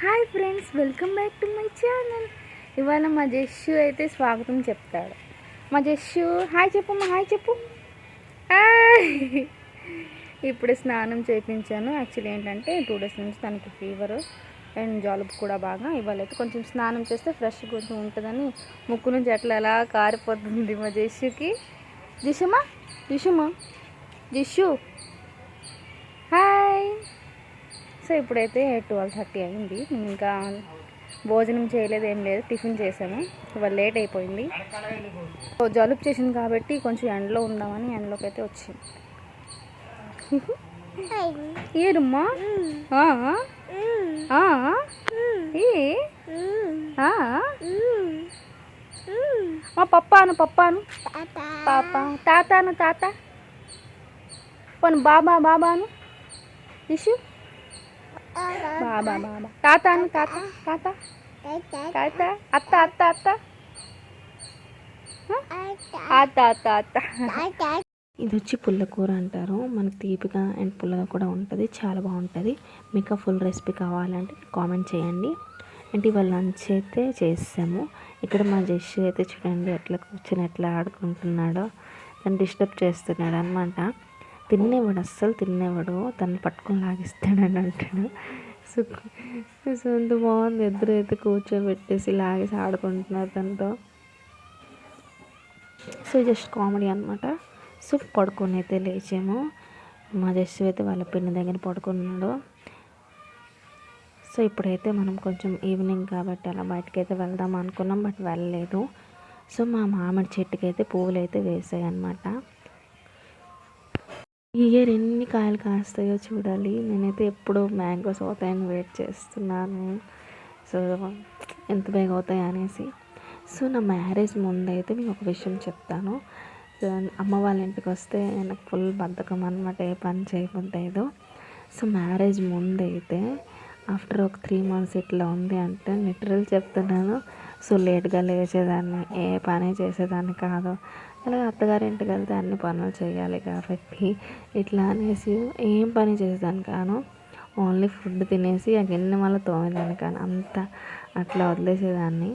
Hi friends, welcome back to my channel. ఇవాళ మా జస్సు అయితే స్వాగతం చెప్తాడు. మా జస్సు హాయ్ చెప్పమ్మా, హాయ్ చెప్పు. ఇప్పుడు స్నానం చేయించాను. యాక్చువల్లీ ఏంటంటే 2 days నుంచి తనకి ఫీవర్ అండ్ జలుబు కూడా బాగా. ఇవాళ అయితే కొంచెం స్నానం చేస్తే ఫ్రెష్ కొంచెం ఉంటుందని ముక్కు నుంచి అట్లా ఎలా కారిపోతుంది మా జస్సుకి. జిషమ్మా జిషమ్మా జిషు హాయ్. సో ఇప్పుడైతే 12:30 అయింది. నేను ఇంకా భోజనం చేయలేదు, ఏం లేదు, టిఫిన్ చేశాను. ఇవాళ లేట్ అయిపోయింది. జలుబు చేసింది కాబట్టి కొంచెం ఎండలో ఉందామని ఎండలోకి అయితే వచ్చింది. ఏరమ్మా మా పప్పాను పాప తాతాను తాత పోను బాబా బాబాను ఇషు బాబా బాబా తాతాను తాత తాత తాత అత్త అత్త అత్త అత్త అత్త అత్త. ఇది వచ్చి పుల్లకూర అంటారు. మనకి తీపిగా అండ్ పుల్లగా కూడా ఉంటుంది, చాలా బాగుంటుంది. మీకు ఫుల్ రెసిపీ కావాలంటే కామెంట్ చేయండి. అంటే ఇవాళ లంచ్ అయితే చేసాము. ఇక్కడ మా జస్సు అయితే చూడండి ఎట్లా కూర్చొని ఎట్లా ఆడుకుంటున్నాడో. తను డిస్టర్బ్ చేస్తున్నాడు అనమాట. తినేవాడు, అస్సలు తినేవాడు, తను పట్టుకొని లాగిస్తాడని అంటాడు. సో అంత బాగుంది. ఇద్దరు అయితే కూర్చోబెట్టేసి లాగేసి ఆడుకుంటున్నారు తనతో. సో జస్ట్ కామెడీ అనమాట. సో పడుకొని అయితే లేచాము. మా జస్సు అయితే వాళ్ళ పిన్ని దగ్గర పడుకున్నాడు. సో ఇప్పుడైతే మనం కొంచెం ఈవినింగ్ కాబట్టి అలా బయటకైతే వెళ్దాం అనుకున్నాం, బట్ వెళ్ళలేదు. సో మా మామిడి చెట్టుకి అయితే పువ్వులు అయితే వేసాయి అన్నమాట. ఈ ఇయర్ ఎన్ని కాయలు కాస్తాయో చూడాలి. నేనైతే ఎప్పుడు మ్యాంగోస్ అవుతాయని వెయిట్ చేస్తున్నాను. సో ఎంత బేగా అవుతాయి అనేసి. సో నా మ్యారేజ్ ముందైతే మీకు ఒక విషయం చెప్తాను. అమ్మ వాళ్ళ ఇంటికి వస్తే నాకు ఫుల్ బద్ధకం అనమాట, ఏ పని చేయబోద్దు. సో మ్యారేజ్ ముందైతే ఆఫ్టర్ ఒక 3 months ఇట్లా ఉంది అంటే లిటరల్ చెప్తున్నాను. సో లేట్గా లేచేదాన్ని, ఏ పని చేసేదాన్ని కాదు. అలాగే అత్తగారింటికి వెళ్తే అన్ని పనులు చేయాలి కాబట్టి ఇట్లా అనేసి ఏం పని చేసేదాన్ని కాను. ఓన్లీ ఫుడ్ తినేసి ఆ గిన్నె మళ్ళీ తోమేదాన్ని కానీ అంతా అట్లా వదిలేసేదాన్ని.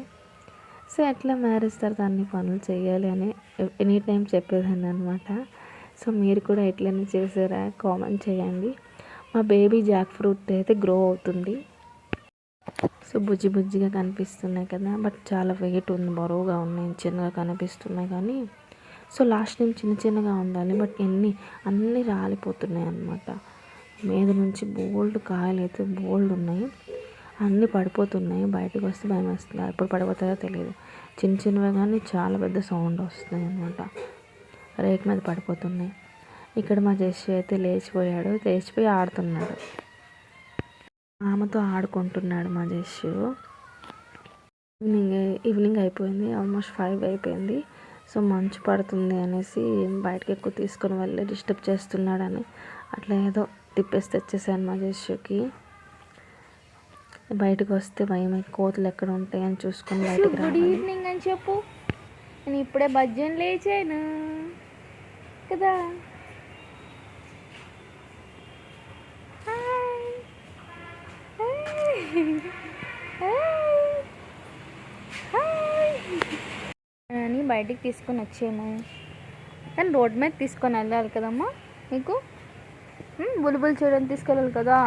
సో అట్లా మ్యారేజ్ తర్వాత అన్ని పనులు చేయాలి అని ఎనీ టైం చెప్పేదాన్ని అనమాట. సో మీరు కూడా ఎట్లనే చేసారా కామెంట్ చేయండి. మా బేబీ జాక్ ఫ్రూట్ అయితే గ్రో అవుతుంది. సో బుజ్జి బుజ్జిగా కనిపిస్తున్నాయి కదా, బట్ చాలా వెయిట్ ఉంది, బరువుగా ఉన్నాయి, చిన్నగా కనిపిస్తున్నాయి కానీ. సో లాస్ట్ టైం చిన్న చిన్నగా ఉండాలి, బట్ అన్నీ రాలిపోతున్నాయి అన్నమాట. మీద నుంచి బోల్డ్ కాయలు అయితే బోల్డ్ ఉన్నాయి, అన్నీ పడిపోతున్నాయి. బయటకు వస్తే భయం వస్తుంది, ఎప్పుడు పడిపోతాయో తెలియదు. చిన్న చిన్నవి కానీ చాలా పెద్ద సౌండ్ వస్తున్నాయి అన్నమాట. రేకు మీద పడిపోతున్నాయి. ఇక్కడ మా జస్సు అయితే లేచిపోయి ఆడుతున్నాడు. ఆమెతో ఆడుకుంటున్నాడు మా జస్సు. ఈవినింగ్ అయిపోయింది, ఆల్మోస్ట్ 5 అయిపోయింది. సో మంచు పడుతుంది అనేసి బయటకి ఎక్కువ తీసుకొని వెళ్ళి డిస్టర్బ్ చేస్తున్నాడని అట్లా ఏదో తిప్పేసి తెచ్చేసాను మా జస్సుకి. బయటకు వస్తే భయం, కోతులు ఎక్కడ ఉంటాయని చూసుకొని బయటకు రావాలి. గుడ్ ఈవినింగ్ అని చెప్పు. నేను ఇప్పుడే భజన లేచాను కదా. అని బయటికి తీసుకొని వచ్చాము, కానీ రోడ్ మీద తీసుకొని వెళ్ళాలి కదమ్మా. నీకు బుల్బుల్ చూడని తీసుకెళ్ళాలి కదా.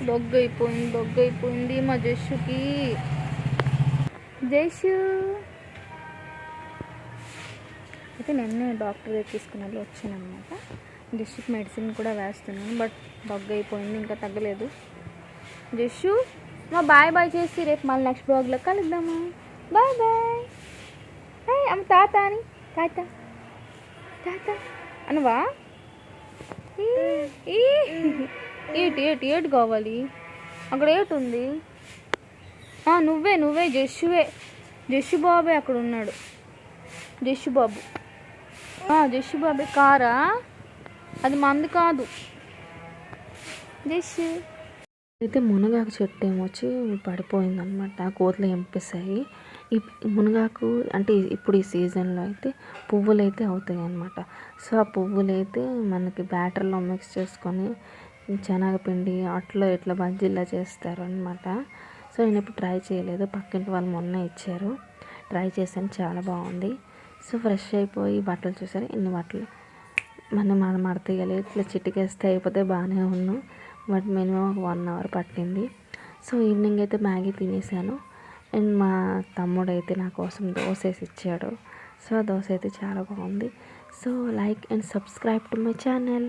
దొగ్గైపోయింది మా జస్సుకి. జస్సు అయితే నిన్నే డాక్టర్ దగ్గర తీసుకుని వెళ్ళి వచ్చాను అనమాట. జస్సుకి మెడిసిన్ కూడా వేస్తున్నాను, బట్ దగ్గైపోయింది, ఇంకా తగ్గలేదు. జస్సు మా బాయ్ చేసి రేపు మళ్ళీ నెక్స్ట్ బ్లాగ్లో కలుద్దాము. బాయ్. అమ్మ తాత అని తాత అనవా? ఏటు కావాలి? అక్కడ ఏటు ఉంది? నువ్వే జస్సు బాబే అక్కడ ఉన్నాడు. జస్సు బాబే కారా, అది మంది కాదు. జస్సు అయితే మునగాకు చెట్టు ఏమొచ్చి పడిపోయింది అనమాట, కోతులు ఎంపేసాయి. ఈ మునగాకు అంటే ఇప్పుడు ఈ సీజన్లో అయితే పువ్వులు అయితే అవుతాయి అన్నమాట. సో ఆ పువ్వులు అయితే మనకి బ్యాటర్లో మిక్స్ చేసుకొని శనగపిండి అట్లా ఇట్లా బజ్జీలా చేస్తారు అనమాట. సో నేను ఇప్పుడు ట్రై చేయలేదు, పక్కింటి వాళ్ళు మొన్న ఇచ్చారు, ట్రై చేశాను, చాలా బాగుంది. సో ఫ్రెష్ అయిపోయి బట్టలు చూసారు, ఇన్ని బట్టలు మనం మడతేయాలి, ఇట్లా చిటికేస్తే అయిపోతే బాగానే ఉన్నాం, బట్ మినిమం ఒక 1 అవర్ పట్టింది. సో ఈవినింగ్ అయితే మ్యాగీ తినేసాను. అండ్ మా తమ్ముడు అయితే నా కోసం దోశ వేసి ఇచ్చాడు. సో ఆ దోశ అయితే చాలా బాగుంది. So like and subscribe to my channel.